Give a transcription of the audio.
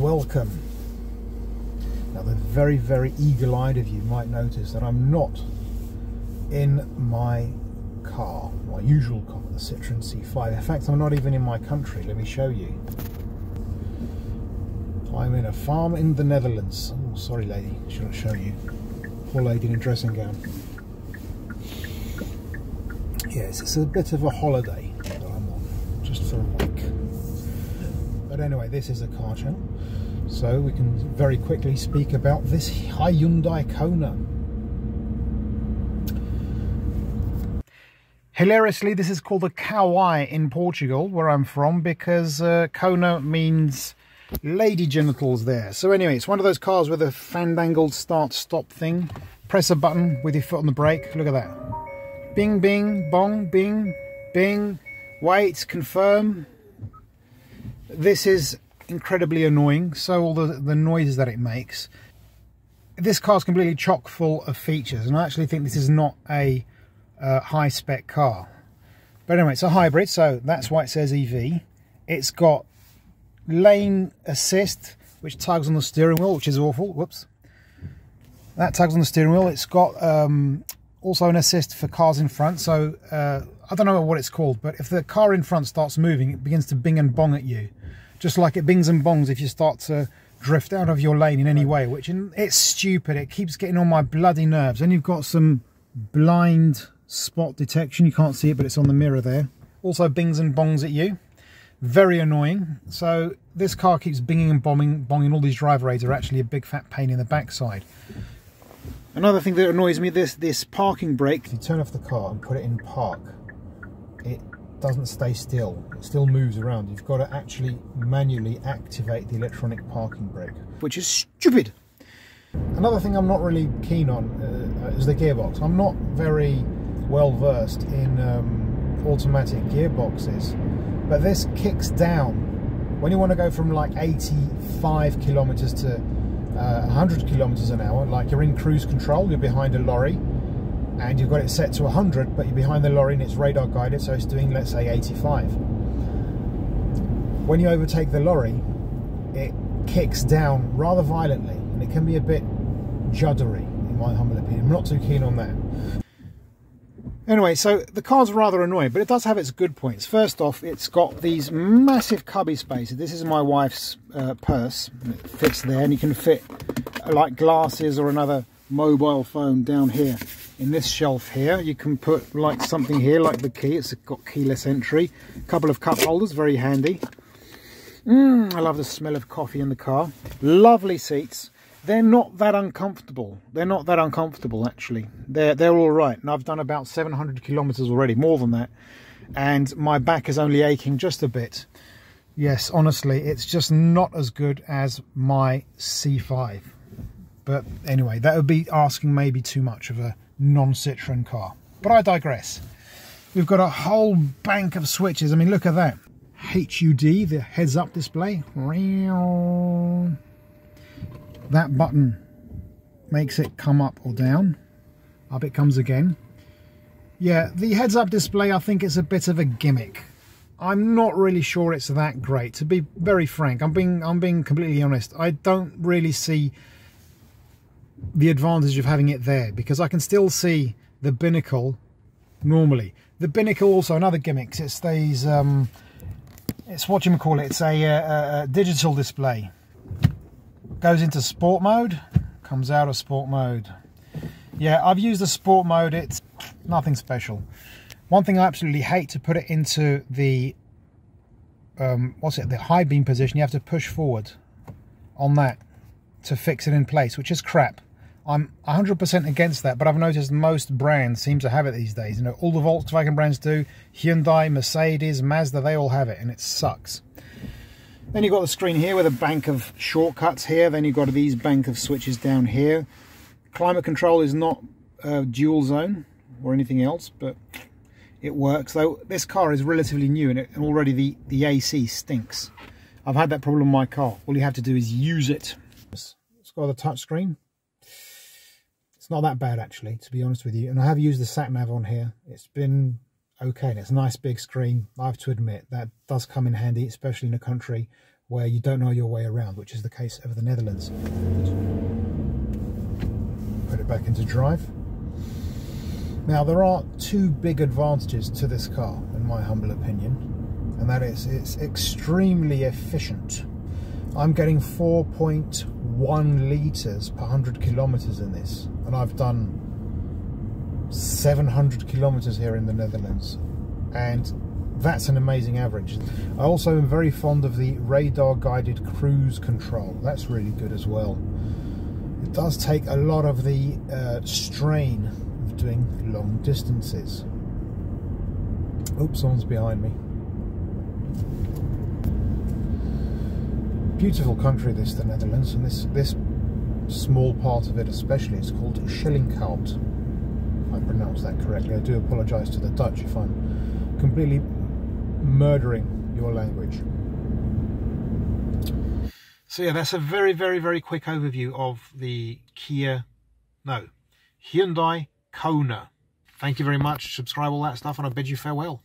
welcome. Now the very, very eagle-eyed of you might notice that I'm not in my car, my usual car, the Citroen C5. In fact, I'm not even in my country. Let me show you. I'm in a farm in the Netherlands. Oh, sorry lady, shouldn't show you. Poor lady in a dressing gown. Yes, it's a bit of a holiday that I'm on, just for a week. But anyway, this is a car channel, so we can very quickly speak about this Hyundai Kona. Hilariously, this is called a Kauai in Portugal, where I'm from, because Kona means lady genitals there. So anyway, it's one of those cars with a fandangled start-stop thing. Press a button with your foot on the brake. Look at that. Bing, bing, bong, bing, bing. Wait, confirm. This is incredibly annoying. So all the noises that it makes. This car's completely chock full of features, and I actually think this is not a high-spec car. But anyway, it's a hybrid, so that's why it says EV. It's got lane assist, which tugs on the steering wheel, which is awful. Whoops. That tugs on the steering wheel. It's got also an assist for cars in front. So I don't know what it's called, but if the car in front starts moving, it begins to bing and bong at you, just like it bings and bongs if you start to drift out of your lane in any way, which it's stupid. It keeps getting on my bloody nerves. And you've got some blind spot detection. You can't see it, but it's on the mirror there. Also bings and bongs at you. Very annoying. So this car keeps binging and bonging. All these driver aids are actually a big fat pain in the backside. Another thing that annoys me, this parking brake. You turn off the car and put it in park, it doesn't stay still. It still moves around. You've got to actually manually activate the electronic parking brake, which is stupid. Another thing I'm not really keen on is the gearbox. I'm not very well versed in automatic gearboxes, but this kicks down when you want to go from like 85 kilometers to 100 kilometers an hour. Like you're in cruise control, you're behind a lorry, and you've got it set to 100, but you're behind the lorry and it's radar guided, so it's doing, let's say, 85. When you overtake the lorry, it kicks down rather violently, and it can be a bit juddery, in my humble opinion. I'm not too keen on that. Anyway, so the car's rather annoying, but it does have its good points. First off, it's got these massive cubby spaces. This is my wife's purse. It fits there, and you can fit like glasses or another mobile phone down here. In this shelf here, you can put like something here, like the key. It's got keyless entry. A couple of cup holders, very handy. I love the smell of coffee in the car. Lovely seats. They're not that uncomfortable. They're not that uncomfortable, actually. They're all right. And I've done about 700 kilometers already, more than that. And my back is only aching just a bit. Yes, honestly, it's just not as good as my C5. But anyway, that would be asking maybe too much of a non-Citroen car. But I digress. We've got a whole bank of switches. I mean, look at that. HUD, the heads-up display. That button makes it come up or down. Up it comes again. Yeah, the heads-up display, I think it's a bit of a gimmick. I'm not really sure it's that great, to be very frank. I'm being completely honest. I don't really see the advantage of having it there, because I can still see the binnacle normally. The binnacle also another gimmick. It's these it's whatchamacallit, it's a digital display. Goes into sport mode, comes out of sport mode. Yeah, I've used the sport mode. It's nothing special. One thing I absolutely hate, to put it into the the high beam position, you have to push forward on that to fix it in place, which is crap. I'm 100% against that, but I've noticed most brands seem to have it these days. You know, all the Volkswagen brands do. Hyundai, Mercedes, Mazda, they all have it, and it sucks. Then you've got the screen here with a bank of shortcuts here. Then you've got these bank of switches down here. Climate control is not dual zone or anything else, but it works. Though this car is relatively new, and already the AC stinks. I've had that problem in my car. All you have to do is use it. It's got a touch screen. It's not that bad, actually, to be honest with you. And I have used the sat nav on here. It's been okay, and it's a nice big screen. I have to admit that does come in handy, especially in a country where you don't know your way around, which is the case of the Netherlands. Put it back into drive. Now, there are two big advantages to this car, in my humble opinion, and that is it's extremely efficient. I'm getting 4.1 litres per 100 kilometres in this, and I've done 700 kilometres here in the Netherlands, and that's an amazing average. I also am very fond of the radar guided cruise control. That's really good as well. It does take a lot of the strain of doing long distances. Oops, someone's behind me. Beautiful country this, the Netherlands, and this small part of it especially is called Schellinghout. If I pronounce that correctly. I do apologise to the Dutch if I'm completely murdering your language. So yeah, that's a very, very, very quick overview of the Hyundai Kona. Thank you very much. Subscribe, all that stuff, and I bid you farewell.